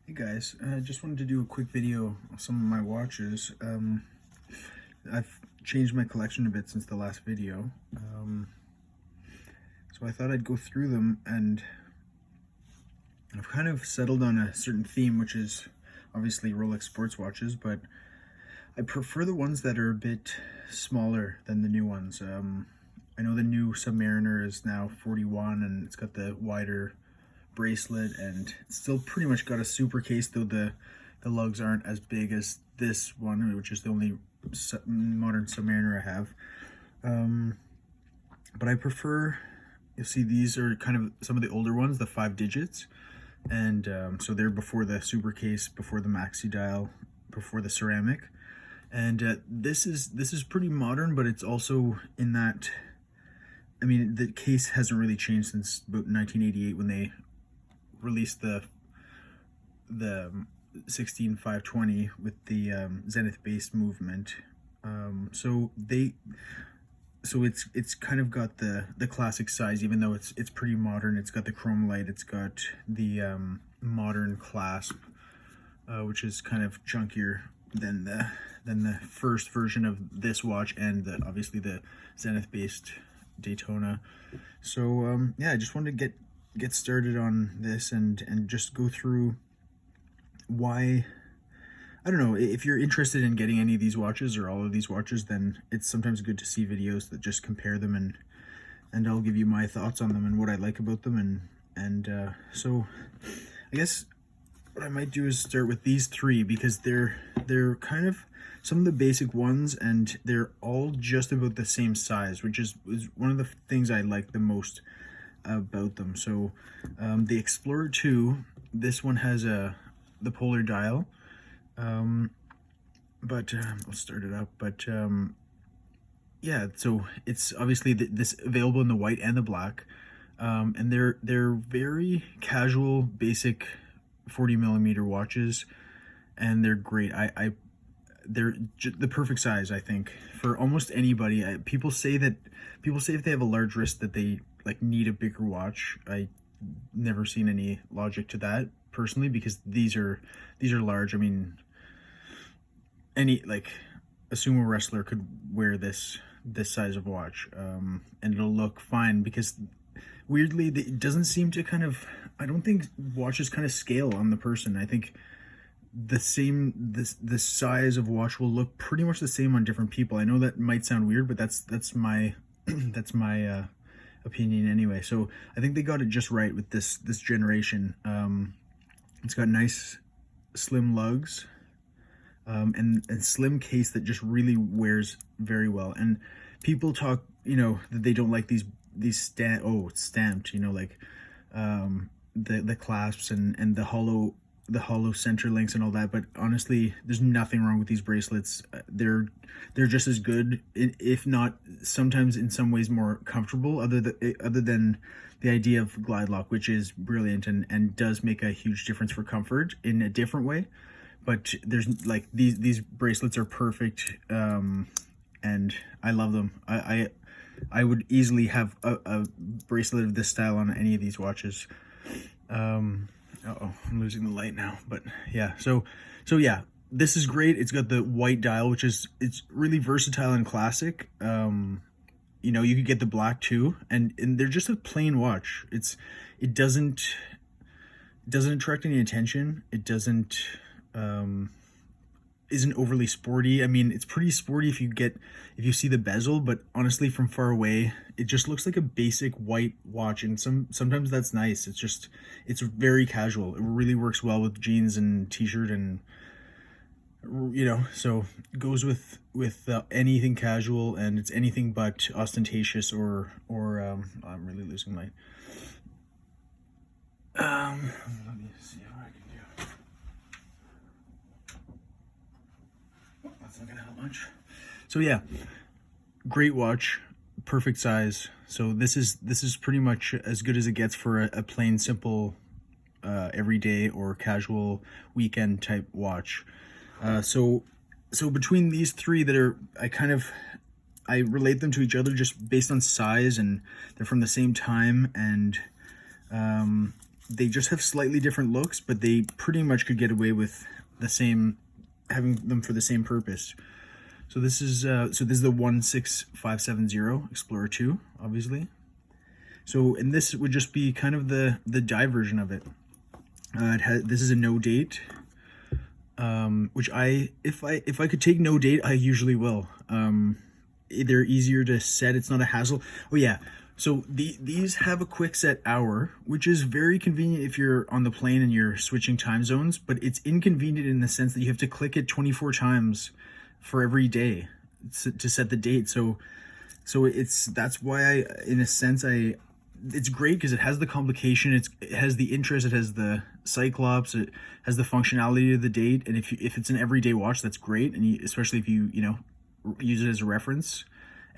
Hey guys, I just wanted to do a quick video of some of my watches. I've changed my collection a bit since the last video, so I thought I'd go through them, and I've kind of settled on a certain theme, which is obviously Rolex sports watches, but I prefer the ones that are a bit smaller than the new ones. I know the new Submariner is now 41 and it's got the wider bracelet, and it's still pretty much got a super case, though the lugs aren't as big as this one, which is the only modern Submariner I have. But I prefer, you'll see these are kind of some of the older ones, the 5 digits, and so they're before the super case, before the maxi dial, before the ceramic. And this is pretty modern, but it's also in that, I mean, the case hasn't really changed since about 1988 when they released the 16520 with the zenith based movement. So it's kind of got the classic size, even though it's pretty modern. It's got the chrome light, it's got the modern clasp, which is kind of chunkier than the first version of this watch, and obviously the zenith based Daytona. So yeah, I just wanted to get started on this and just go through why. I don't know, if you're interested in getting any of these watches or all of these watches, then it's sometimes good to see videos that just compare them, and I'll give you my thoughts on them and what I like about them. And so I guess what I might do is start with these three, because they're kind of some of the basic ones, and they're all just about the same size, which is one of the things I like the most about them. So the Explorer 2, this one has the polar dial, but I'll start it up. But yeah, so it's obviously this available in the white and the black, and they're very casual, basic 40mm watches, and they're great. They're the perfect size, I think, for almost anybody. People say if they have a large wrist that they like need a bigger watch. I never seen any logic to that personally, because these are large. I mean, any like a sumo wrestler could wear this size of watch, and it'll look fine, because weirdly it doesn't seem to I don't think watches kind of scale on the person. I think the size of watch will look pretty much the same on different people. I know that might sound weird, but that's my that's my opinion anyway. So I think they got it just right with this generation. It's got nice slim lugs, and slim case that just really wears very well. And people talk, that they don't like these it's stamped, like the clasps and the hollow center links and all that. But honestly, there's nothing wrong with these bracelets. They're just as good, if not sometimes in some ways more comfortable, other than the idea of glide lock, which is brilliant and does make a huge difference for comfort in a different way. But there's like these bracelets are perfect, and I love them. I would easily have a bracelet of this style on any of these watches. Uh-oh, I'm losing the light now. But yeah, so yeah, this is great. It's got the white dial, which it's really versatile and classic. You could get the black too, and they're just a plain watch. It doesn't attract any attention. It doesn't isn't overly sporty. I mean, it's pretty sporty if you see the bezel, but honestly, from far away, it just looks like a basic white watch, and sometimes that's nice. It's very casual. It really works well with jeans and t-shirt, and so it goes with anything casual, and it's anything but ostentatious or I'm really losing my let me see what I can do. That's not gonna help much. So yeah, great watch, perfect size. So this is pretty much as good as it gets for a plain simple everyday or casual weekend type watch. So between these three that are, I relate them to each other just based on size, and they're from the same time, and they just have slightly different looks, but they pretty much could get away with the same, having them for the same purpose. So this is the 16570 Explorer 2, obviously. So, and this would just be kind of the dive version of it. This is a no date, which if I could take no date, I usually will. They're easier to set. It's not a hassle. Oh yeah. So these have a quick set hour, which is very convenient if you're on the plane and you're switching time zones, but it's inconvenient in the sense that you have to click it 24 times for every day to set the date. So that's why in a sense, it's great because it has the complication, it has the interest, it has the Cyclops, it has the functionality of the date, and if it's an everyday watch, that's great, and especially if you use it as a reference.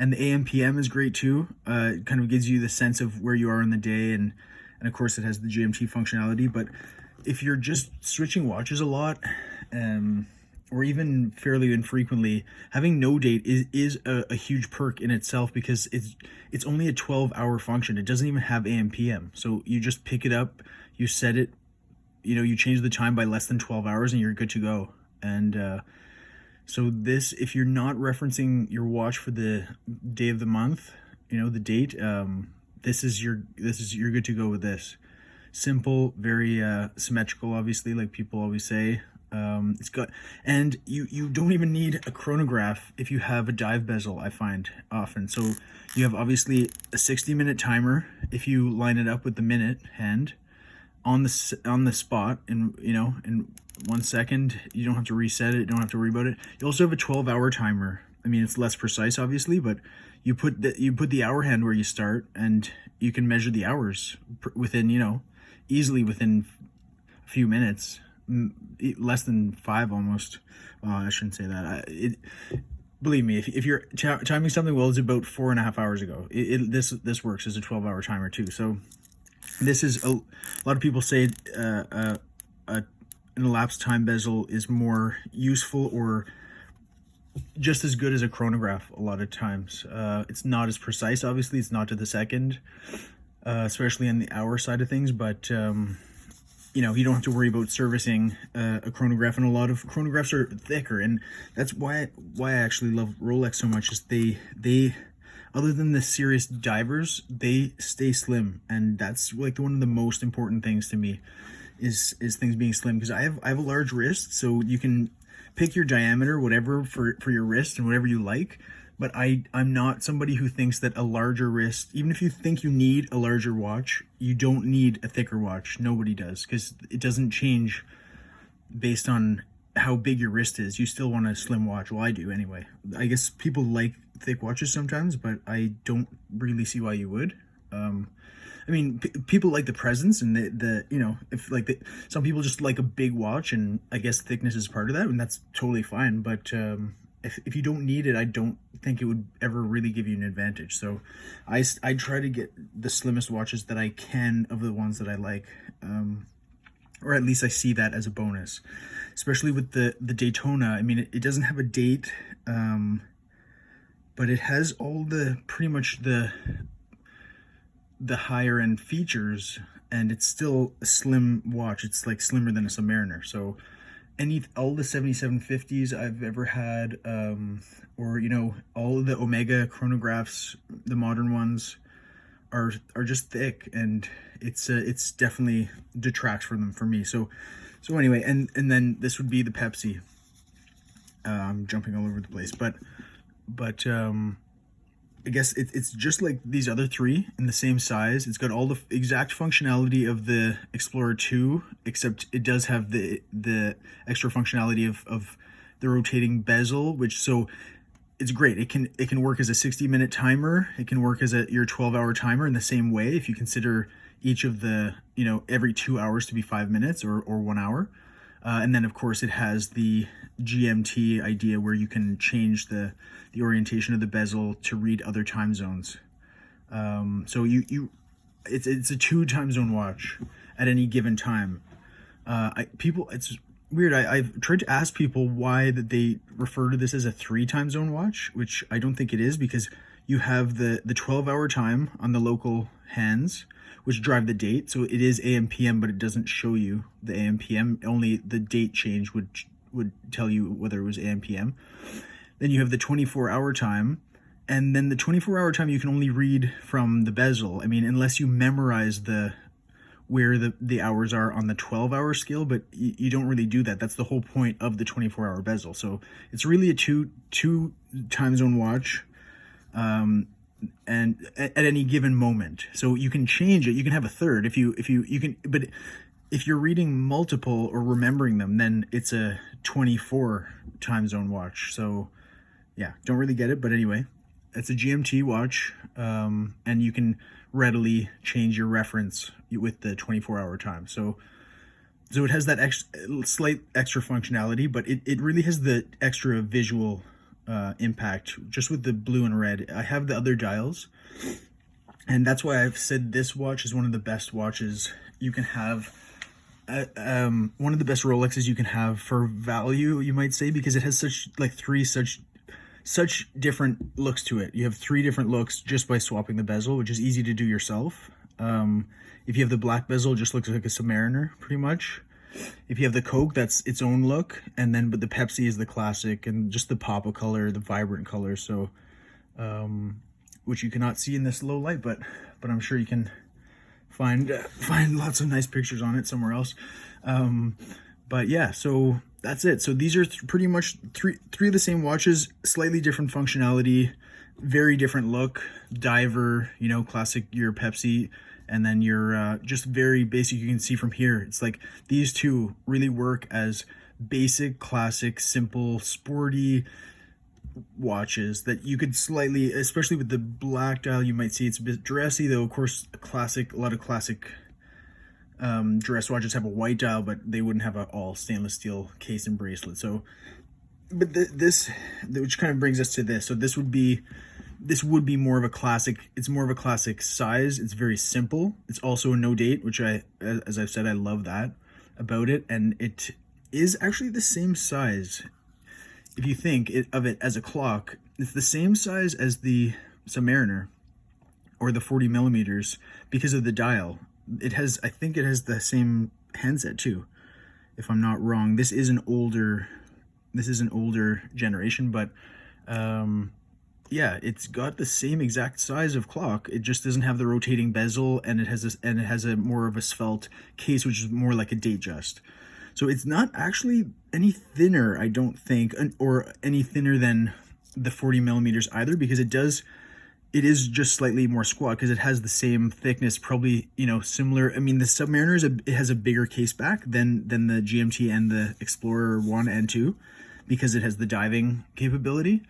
And the AM PM is great too. It kind of gives you the sense of where you are in the day, and of course it has the GMT functionality. But if you're just switching watches a lot, or even fairly infrequently, having no date is a huge perk in itself, because it's only a 12-hour function. It doesn't even have AM PM. So you just pick it up, you set it, you change the time by less than 12 hours and you're good to go. And so this, if you're not referencing your watch for the day of the month, the date, you're good to go with this. Simple, very symmetrical, obviously, like people always say. It's got, and you don't even need a chronograph if you have a dive bezel, I find often. So you have obviously a 60-minute timer if you line it up with the minute hand on the spot, and in 1 second. You don't have to reset it, don't have to worry about it. You also have a 12-hour timer. I mean, it's less precise obviously, but you put the hour hand where you start, and you can measure the hours within easily within a few minutes, less than 5 almost. I shouldn't say that. Believe me, if you're timing something well, it's about 4.5 hours ago. This works as a 12-hour timer too. So this is a lot of people say an elapsed time bezel is more useful or just as good as a chronograph a lot of times. It's not as precise, obviously. It's not to the second, especially on the hour side of things, but you don't have to worry about servicing a chronograph, and a lot of chronographs are thicker, and that's why I actually love Rolex so much. Is they other than the serious divers, they stay slim, and that's like one of the most important things to me is things being slim, because I have a large wrist, so you can pick your diameter, whatever, for your wrist and whatever you like. But I'm not somebody who thinks that a larger wrist, even if you think you need a larger watch, you don't need a thicker watch. Nobody does, because it doesn't change based on how big your wrist is. You still want a slim watch. Well, I do anyway. I guess people like thick watches sometimes, but I don't really see why you would. I mean, people like the presence and some people just like a big watch, and I guess thickness is part of that, and that's totally fine. But if you don't need it, I don't think it would ever really give you an advantage. So I try to get the slimmest watches that I can of the ones that I like, or at least I see that as a bonus, especially with the Daytona. I mean, it doesn't have a date, but it has all pretty much the higher end features, and it's still a slim watch. It's like slimmer than a Submariner. So all the 7750s I've ever had, or all of the Omega chronographs, the modern ones, are just thick, and it's definitely detracts from them for me. So anyway, and then this would be the Pepsi. I'm jumping all over the place, but I guess it's just like these other three in the same size. It's got all the exact functionality of the Explorer 2, except it does have the extra functionality of the rotating bezel, so it's great. It can work as a 60-minute timer. It can work as your 12-hour timer in the same way, if you consider each of the, every 2 hours to be 5 minutes or 1 hour. And then of course it has the GMT idea where you can change the orientation of the bezel to read other time zones. So it's a 2 time zone watch at any given time. It's weird. I've tried to ask people why that they refer to this as a 3 time zone watch, which I don't think it is, because you have the 12-hour time on the local hands, which drive the date. So it is AM PM, but it doesn't show you the AM PM. Only the date change would tell you whether it was AM PM. Then you have the 24-hour time, and then the 24-hour time you can only read from the bezel. I mean, unless you memorize where the hours are on the 12-hour scale, but you don't really do that. That's the whole point of the 24-hour bezel. So it's really a two time zone watch, and at any given moment. So you can change it. You can have a third if you can, but if you're reading multiple or remembering them, then it's a 24 time zone watch. So yeah, don't really get it, but anyway, it's a GMT watch, and you can readily change your reference with the 24-hour time. So it has that slight extra functionality, but it really has the extra visual impact just with the blue and red. I have the other dials, and that's why I've said this watch is one of the best watches you can have. One of the best Rolexes you can have for value, you might say, because it has such different looks to it. You have 3 different looks just by swapping the bezel, which is easy to do yourself. If you have the black bezel, it just looks like a Submariner, pretty much. If you have the Coke, that's its own look, and then but the Pepsi is the classic, and just the pop of color, the vibrant color. So, which you cannot see in this low light, but I'm sure you can find lots of nice pictures on it somewhere else. But yeah, so that's it. So these are pretty much three of the same watches, slightly different functionality, very different look. Diver, you know, classic, your Pepsi, and then your just very basic. You can see from here, it's like these two really work as basic, classic, simple, sporty watches that you could slightly, especially with the black dial, you might see it's a bit dressy, though of course a lot of classic dress watches have a white dial, but they wouldn't have a all stainless steel case and bracelet. So but this, which kind of brings us to this, so this would be more of a classic. It's more of a classic size. It's very simple. It's also a no date, which as I've said, I love that about it. And it is actually the same size. If you think of it as a clock, it's the same size as the Submariner or the 40 millimeters because of the dial. I think it has the same handset too, if I'm not wrong. This is an older generation, but yeah, it's got the same exact size of clock. It just doesn't have the rotating bezel, and it has a more of a svelte case, which is more like a Datejust. So it's not actually any thinner, I don't think, or any thinner than the 40 millimeters either, because it is just slightly more squat because it has the same thickness, probably, you know, similar. I mean, the Submariner it has a bigger case back than the GMT and the Explorer 1 and 2 because it has the diving capability.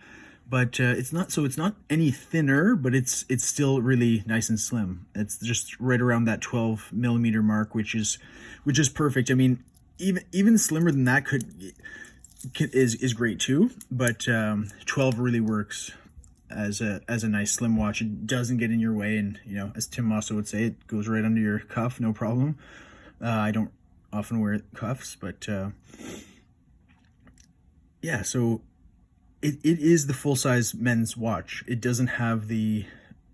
But it's not any thinner, but it's still really nice and slim. It's just right around that 12 millimeter mark, which is perfect. I mean, even slimmer than that is great too, but 12 really works as a nice slim watch. It doesn't get in your way, and you know, as Tim also would say, it goes right under your cuff, no problem. I don't often wear cuffs, but yeah, so it is the full-size men's watch. It doesn't have the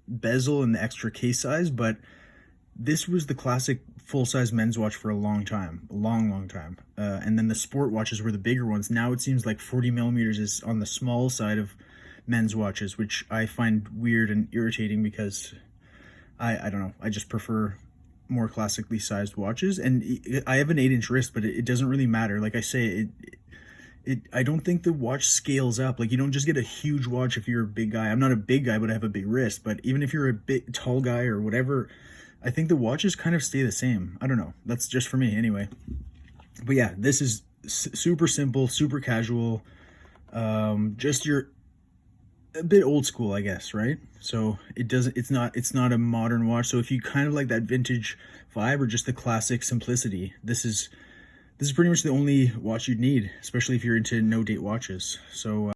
bezel and the extra case size, but this was the classic full-size men's watch for a long time, a long time. And then the sport watches were the bigger ones. Now it seems like 40 millimeters is on the small side of men's watches, which I find weird and irritating because I don't know, I just prefer more classically sized watches. And I have an 8-inch wrist, but it doesn't really matter. Like I say, I don't think the watch scales up. Like, you don't just get a huge watch if you're a big guy. I'm not a big guy, but I have a big wrist. But even if you're a big tall guy or whatever, I think the watches kind of stay the same. I don't know. That's just for me anyway. But yeah, this is super simple, super casual. Just a bit old school, I guess, right? So it's not a modern watch. So if you kind of like that vintage vibe or just the classic simplicity, this is pretty much the only watch you'd need, especially if you're into no date watches. So